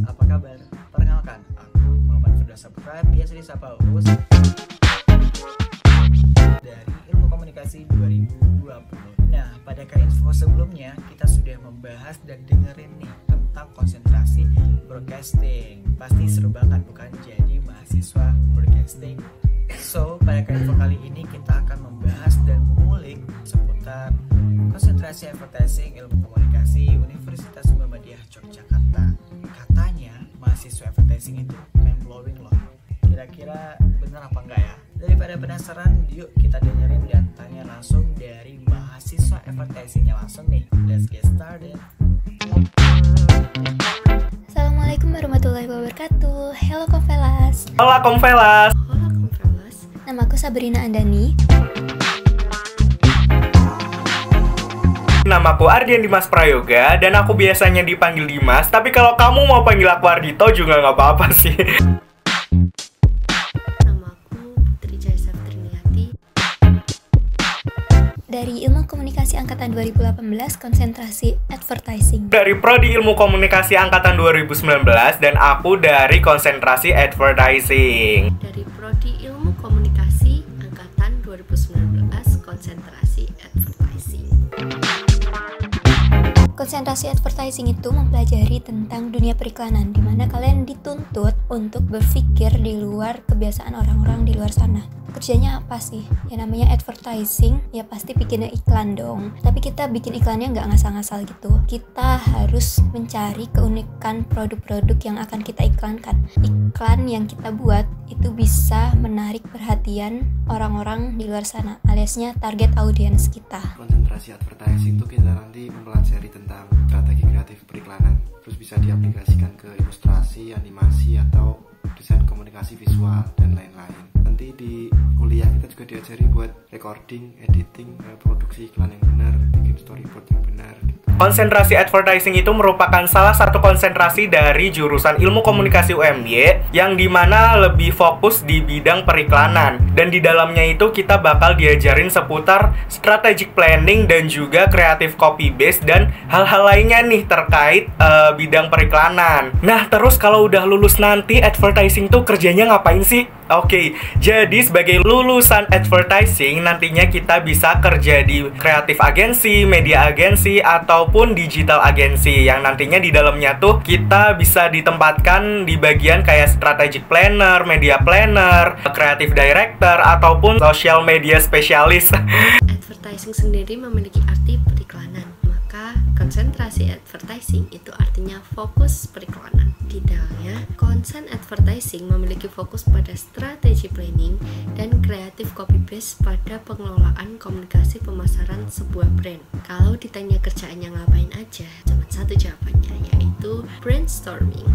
apa kabar? Perkenalkan, aku Muhammad Firdaus Saputra, biasa disapa Uus, dari Ilmu Komunikasi 2020. Nah, pada info sebelumnya kita sudah membahas dan dengerin nih tentang konsentrasi broadcasting. Pasti seru banget bukan? Jadi mahasiswa broadcasting. So, pada info kali ini kita akan membahas dan mengulik seputar konsentrasi advertising ilmu komunikasi Universitas Muhammadiyah Yogyakarta. Katanya mahasiswa advertising itu mind blowing loh. Kira-kira benar apa enggak ya? Daripada penasaran, yuk kita dengerin dan tanya langsung dari mahasiswa advertisingnya langsung nih. Let's get started. Assalamualaikum warahmatullahi wabarakatuh. Hello Komvelas. Halo Komvelas. Halo Komvelas. Namaku Sabrina Andani. Namaku Ardian Dimas Prayoga dan aku biasanya dipanggil Dimas. Tapi kalau kamu mau panggil aku Ardito juga nggak apa-apa sih. Namaku Putri Jaya Safitriniati. Dari Ilmu Komunikasi Angkatan 2018, konsentrasi advertising. Dari Prodi Ilmu Komunikasi Angkatan 2019 dan aku dari konsentrasi advertising. Dari Prodi Ilmu Komunikasi Angkatan 2019, konsentrasi advertising. Konsentrasi advertising itu mempelajari tentang dunia periklanan, di mana kalian dituntut untuk berpikir di luar kebiasaan orang-orang di luar sana. Kerjanya apa sih? Ya namanya advertising, ya pasti bikin iklan dong. Tapi kita bikin iklannya nggak ngasal-ngasal gitu. Kita harus mencari keunikan produk-produk yang akan kita iklankan. Iklan yang kita buat itu bisa menarik perhatian orang-orang di luar sana, aliasnya target audiens kita. Konsentrasi advertising itu kita nanti mempelajari tentang strategi kreatif periklanan, terus bisa diaplikasikan ke ilustrasi, animasi, atau desain komunikasi visual dan lain-lain. Nanti di kuliah kita juga diajari buat recording, editing, produksi iklan yang benar, bikin storyboard yang benar. Konsentrasi advertising itu merupakan salah satu konsentrasi dari jurusan Ilmu Komunikasi UMY yang dimana lebih fokus di bidang periklanan. Dan di dalamnya itu kita bakal diajarin seputar strategic planning dan juga creative copy base dan hal-hal lainnya nih terkait bidang periklanan. Nah, terus kalau udah lulus nanti advertising tuh kerjanya ngapain sih? Oke, jadi sebagai lulusan advertising nantinya kita bisa kerja di kreatif agensi, media agensi, ataupun digital agensi yang nantinya di dalamnya tuh kita bisa ditempatkan di bagian kayak strategic planner, media planner, creative director, ataupun social media spesialis. Advertising sendiri memiliki arti periklanan, maka konsentrasi advertising itu artinya fokus periklanan. Di dalamnya, konsen advertising memiliki fokus pada strategi planning dan creative copy base pada pengelolaan komunikasi pemasaran sebuah brand. Kalau ditanya kerjaannya ngapain aja, cuma satu jawabannya, yaitu brainstorming.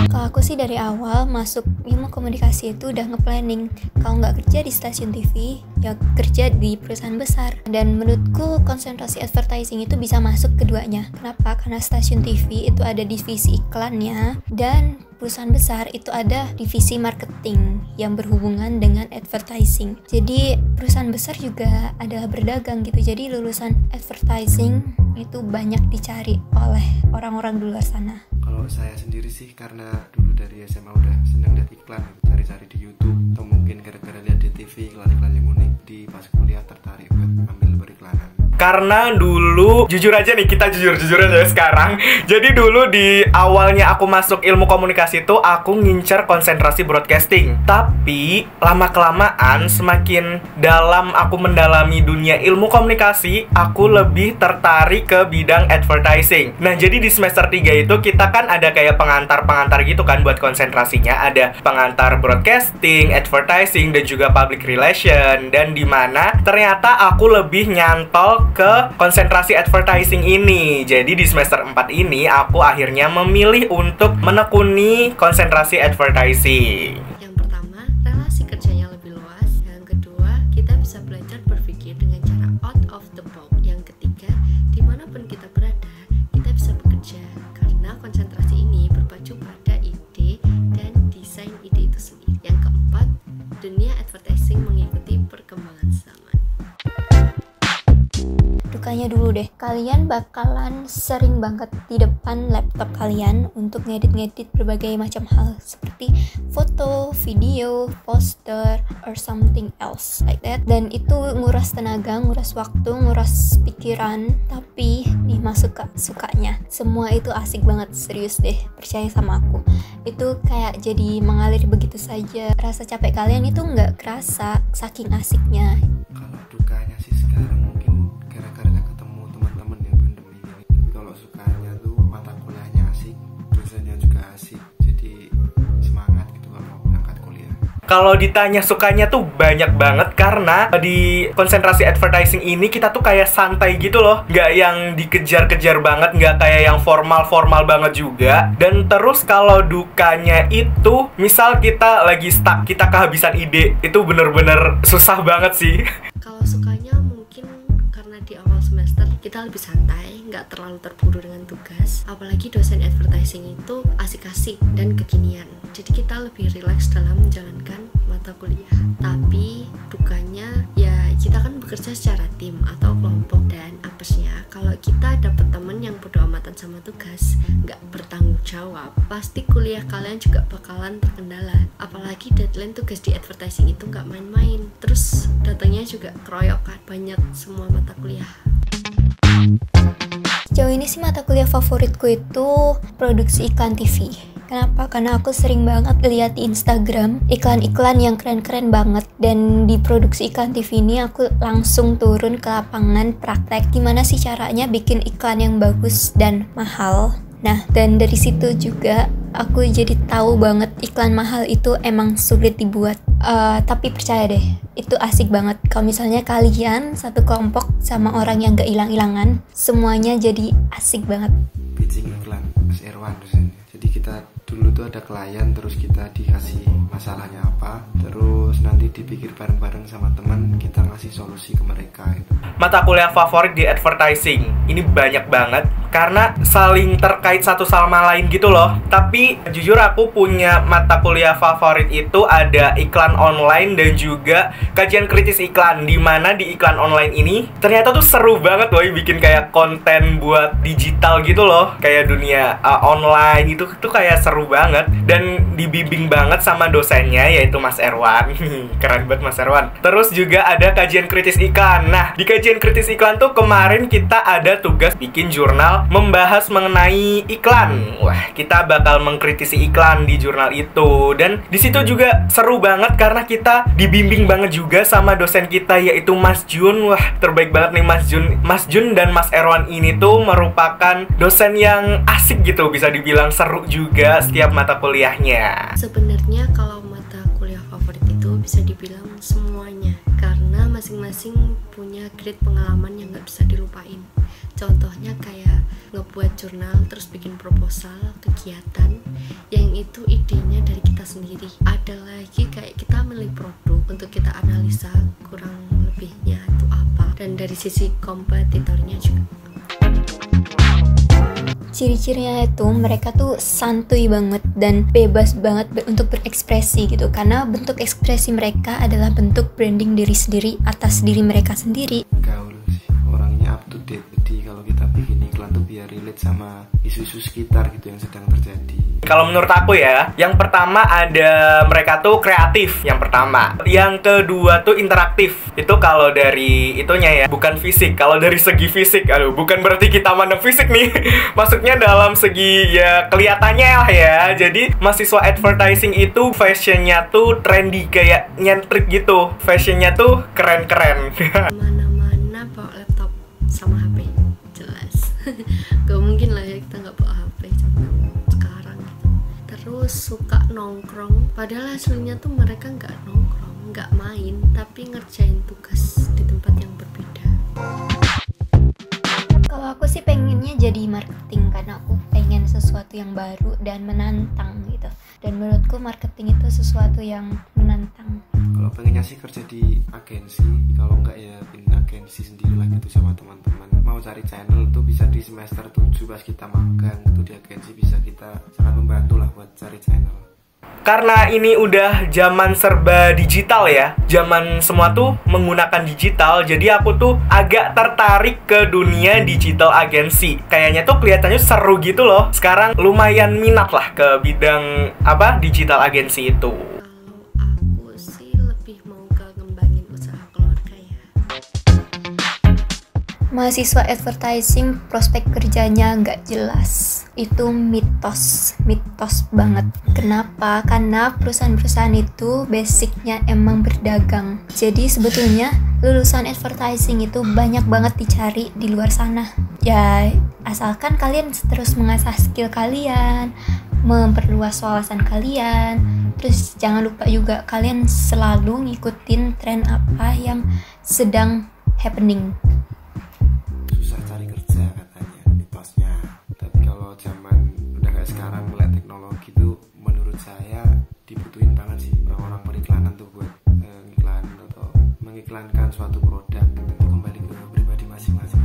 Kalau aku sih dari awal masuk ilmu komunikasi itu udah nge-planning. Kalau nggak kerja di stasiun TV, ya kerja di perusahaan besar. Dan menurutku konsentrasi advertising itu bisa masuk keduanya. Kenapa? Karena stasiun TV itu ada divisi iklannya, dan perusahaan besar itu ada divisi marketing yang berhubungan dengan advertising. Jadi perusahaan besar juga adalah berdagang gitu. Jadi lulusan advertising itu banyak dicari oleh orang-orang di luar sana. Kalau saya sendiri sih karena dulu dari SMA udah seneng lihat iklan, cari-cari di YouTube, atau mungkin gara-gara lihat di TV iklan-iklan yang unik, di pas kuliah tertarik buat ambil periklanan. Karena dulu, jujur aja nih, kita jujur aja sekarang. Jadi dulu di awalnya aku masuk ilmu komunikasi itu aku ngincer konsentrasi broadcasting. Tapi lama-kelamaan semakin dalam aku mendalami dunia ilmu komunikasi, aku lebih tertarik ke bidang advertising. Nah, jadi di semester 3 itu kita kan ada kayak pengantar-pengantar gitu kan buat konsentrasinya. Ada pengantar broadcasting, advertising, dan juga public relation. Dan dimana ternyata aku lebih nyantol ke konsentrasi advertising ini. Jadi di semester 4 ini aku akhirnya memilih untuk menekuni konsentrasi advertising. Yang pertama, relasi kerjanya lebih luas. Yang kedua, kita bisa belajar berpikir dengan cara out of the box. Yang ketiga, dimanapun kita berada, kita bisa bekerja karena konsentrasi ini berpacu pada ide dan desain ide itu sendiri. Yang keempat, dunia advertising mengikuti perkembangan zaman. sukanya dulu deh. Kalian bakalan sering banget di depan laptop kalian untuk ngedit-ngedit berbagai macam hal seperti foto, video, poster, or something else like that. Dan itu nguras tenaga, nguras waktu, nguras pikiran. Tapi nih sukanya, semua itu asik banget, serius deh, percaya sama aku. Itu kayak jadi mengalir begitu saja. Rasa capek kalian itu nggak kerasa, saking asiknya. Kalau dukanya sih sekarang mungkin gara-gara gak ketemu teman-teman yang pandemi ini. Tapi kalau sukanya tuh mata kuliahnya asik, dosennya juga asik, jadi semangat gitu kalau mau berangkat kuliah. Kalau ditanya sukanya tuh banyak banget, karena di konsentrasi advertising ini kita tuh kayak santai gitu loh, nggak yang dikejar-kejar banget, nggak kayak yang formal-formal banget juga. Dan terus kalau dukanya itu, misal kita lagi stuck, kita kehabisan ide, itu bener-bener susah banget sih. Kalau sukanya mungkin karena di awal semester kita lebih santai, nggak terlalu terburu dengan tugas. Apalagi dosen advertising itu asik-asik dan kekinian, jadi kita lebih rileks dalam menjalankan mata kuliah. Tapi dukanya ya kita kan bekerja secara tim atau kelompok, dan apesnya kalau kita dapet temen yang bodo amatan sama tugas, nggak bertanggung jawab, pasti kuliah kalian juga bakalan terkendala. Apalagi deadline tugas di advertising itu nggak main-main, terus datangnya juga keroyokan, banyak semua mata kuliah. Sejauh ini sih mata kuliah favoritku itu produksi iklan TV. Kenapa? Karena aku sering banget lihat di Instagram iklan-iklan yang keren-keren banget. Dan di produksi iklan TV ini aku langsung turun ke lapangan praktek gimana sih caranya bikin iklan yang bagus dan mahal. Nah, dan dari situ juga aku jadi tahu banget iklan mahal itu emang sulit dibuat. Tapi percaya deh, itu asik banget. Kalau misalnya kalian satu kelompok sama orang yang gak hilang-hilangan, semuanya jadi asik banget. Pitching iklan Mas Erwan dosennya. Jadi kita dulu tuh ada klien, terus kita dikasih masalahnya apa, terus nanti dipikir bareng-bareng sama teman, kita ngasih solusi ke mereka gitu. Mata kuliah favorit di advertising ini banyak banget karena saling terkait satu sama lain gitu loh. Tapi jujur aku punya mata kuliah favorit itu ada iklan online dan juga kajian kritis iklan, dimana di iklan online ini ternyata tuh seru banget loh, bikin kayak konten buat digital gitu loh, kayak dunia online itu tuh kayak seru banget. Dan dibimbing banget sama dosennya, yaitu Mas Erwan. Keren banget Mas Erwan. Terus juga ada kajian kritis iklan. Nah, di kajian kritis iklan tuh kemarin kita ada tugas bikin jurnal membahas mengenai iklan. Wah, kita bakal mengkritisi iklan di jurnal itu. Dan di situ juga seru banget karena kita dibimbing banget juga sama dosen kita, yaitu Mas Jun. Wah, terbaik banget nih Mas Jun. Mas Jun dan Mas Erwan ini tuh merupakan dosen yang asik gitu, bisa dibilang seru juga setiap mata kuliahnya. Sebenarnya kalau mata kuliah favorit itu bisa dibilang semuanya, karena masing-masing punya great pengalaman yang nggak bisa dilupain. Contohnya kayak ngebuat jurnal, terus bikin proposal, kegiatan yang itu idenya dari kita sendiri. Ada lagi kayak kita milih produk untuk kita analisa kurang lebihnya itu apa, dan dari sisi kompetitornya juga. Ciri-cirinya itu mereka tuh santuy banget dan bebas banget untuk berekspresi gitu, karena bentuk ekspresi mereka adalah bentuk branding diri sendiri atas diri mereka sendiri. Gaul sih, orangnya up to date. Jadi kalau kita bikin iklan tuh biar relate sama isu-isu sekitar gitu yang sedang terjadi. Kalau menurut aku ya, yang pertama ada mereka tuh kreatif, yang pertama. Yang kedua tuh interaktif. Itu kalau dari itunya ya, bukan fisik. Kalau dari segi fisik, aduh, bukan berarti kita mandang fisik nih. Maksudnya dalam segi ya kelihatannya lah ya. Jadi mahasiswa advertising itu fashionnya tuh trendy, kayak nyentrik gitu. Fashionnya tuh keren-keren. Mana-mana bawa laptop sama HP, jelas. Gak mungkin lah ya kita nggak bawa HP zaman sekarang gitu. Terus suka nongkrong, padahal aslinya tuh mereka nggak nongkrong, nggak main, tapi ngerjain tugas di tempat yang berbeda. Kalau aku sih pengennya jadi marketing, karena aku pengen sesuatu yang baru dan menantang gitu. Dan menurutku marketing itu sesuatu yang menantang. Kalau pengennya sih kerja di agensi, kalau enggak ya bikin agensi sendiri lah gitu sama teman-teman. Mau cari channel tuh bisa di semester 7 pas kita magang gitu di agensi, bisa kita sangat membantu lah buat cari channel. Karena ini udah zaman serba digital ya, zaman semua tuh menggunakan digital, jadi aku tuh agak tertarik ke dunia digital agency. Kayaknya tuh kelihatannya seru gitu loh. Sekarang lumayan minat lah ke bidang digital agency itu. Kalau aku sih lebih mau ke ngembangin usaha keluarga ya. Mahasiswa advertising prospek kerjanya nggak jelas. Itu mitos banget. Kenapa? Karena perusahaan-perusahaan itu basicnya emang berdagang. Jadi sebetulnya lulusan advertising itu banyak banget dicari di luar sana. Ya asalkan kalian terus mengasah skill kalian, memperluas wawasan kalian. Terus jangan lupa juga kalian selalu ngikutin tren apa yang sedang happening. Susah cari kerja katanya, mitosnya. Tapi kalau zaman udah kayak sekarang melihat teknologi tuh menurut saya dibutuhin banget sih orang-orang periklanan tuh buat ngiklan atau mengiklankan suatu produk. Itu kembali ke pribadi masing-masing.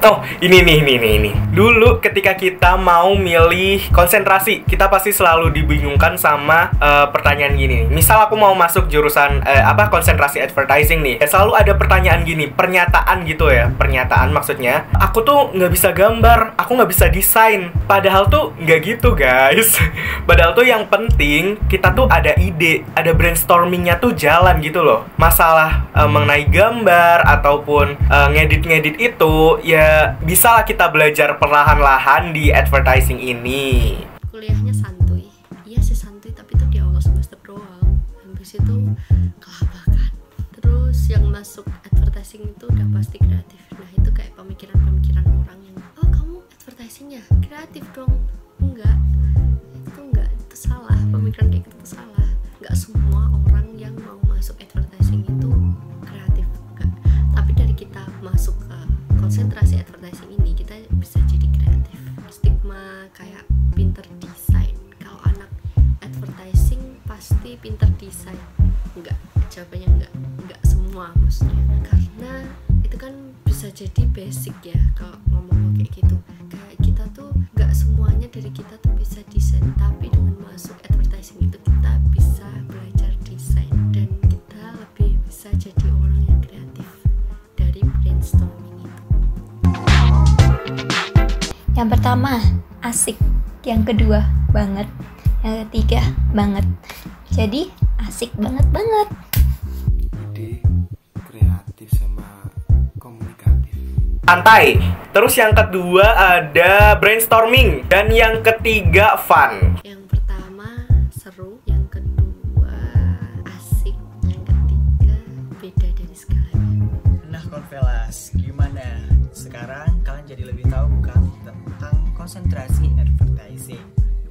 Oh, ini. Dulu ketika kita mau milih konsentrasi, kita pasti selalu dibingungkan sama pertanyaan gini. Misal aku mau masuk jurusan konsentrasi advertising nih. Selalu ada pertanyaan gini, pernyataan gitu ya. Pernyataan maksudnya, aku tuh nggak bisa gambar, aku nggak bisa desain. Padahal tuh nggak gitu guys. Padahal tuh yang penting kita tuh ada ide, ada brainstormingnya tuh jalan gitu loh. Masalah mengenai gambar ataupun ngedit itu ya bisa lah kita belajar perlahan-lahan di advertising ini. Kuliahnya santuy, iya sih santuy, tapi itu di awal semester doang. Habis itu kelabakan. Terus yang masuk advertising itu udah pasti kreatif. Nah itu kayak pemikiran-pemikiran orang yang, oh kamu advertising ya, kreatif dong. Enggak, itu salah. Pemikiran kayak gitu salah. Enggak semua orang yang mau masuk advertising itu kreatif, enggak. Tapi dari kita masuk ke konsentrasi advertising ini kita bisa jadi kreatif. Stigma kayak pinter desain, kalau anak advertising pasti pinter desain, enggak, jawabannya enggak semua maksudnya, karena itu kan bisa jadi basic ya. Kalau ngomong kayak gitu, kayak kita tuh enggak semuanya dari kita tuh bisa desain, tapi dengan masuk advertising itu kita bisa belajar desain dan kita lebih bisa jadi orang yang kreatif dari brainstorming itu. Yang pertama, asik. Yang kedua, banget. Yang ketiga, banget. Jadi, asik banget. Ide, kreatif sama komunikatif. Santai. Terus yang kedua ada brainstorming. Dan yang ketiga fun. Yang pertama seru, yang kedua asik, yang ketiga beda dari segalanya. Nah Konvelas, gimana? Sekarang kalian jadi lebih tahu bukan tentang konsentrasi advertising.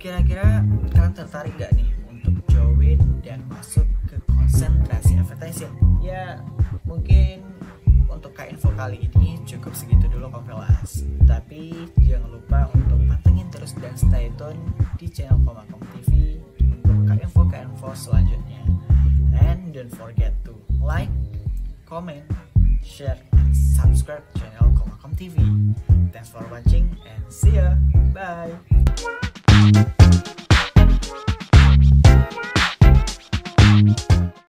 Kira-kira kalian tertarik gak nih untuk join dan masuk ke konsentrasi advertising? Ya mungkin untuk info kali ini cukup segitu dulu Konvelas. Tapi jangan lupa untuk pantengin terus dan stay tune di channel Komakom TV untuk info selanjutnya. And don't forget to like, comment, share, and subscribe channel Komakom TV. Thanks for watching and see ya. Bye.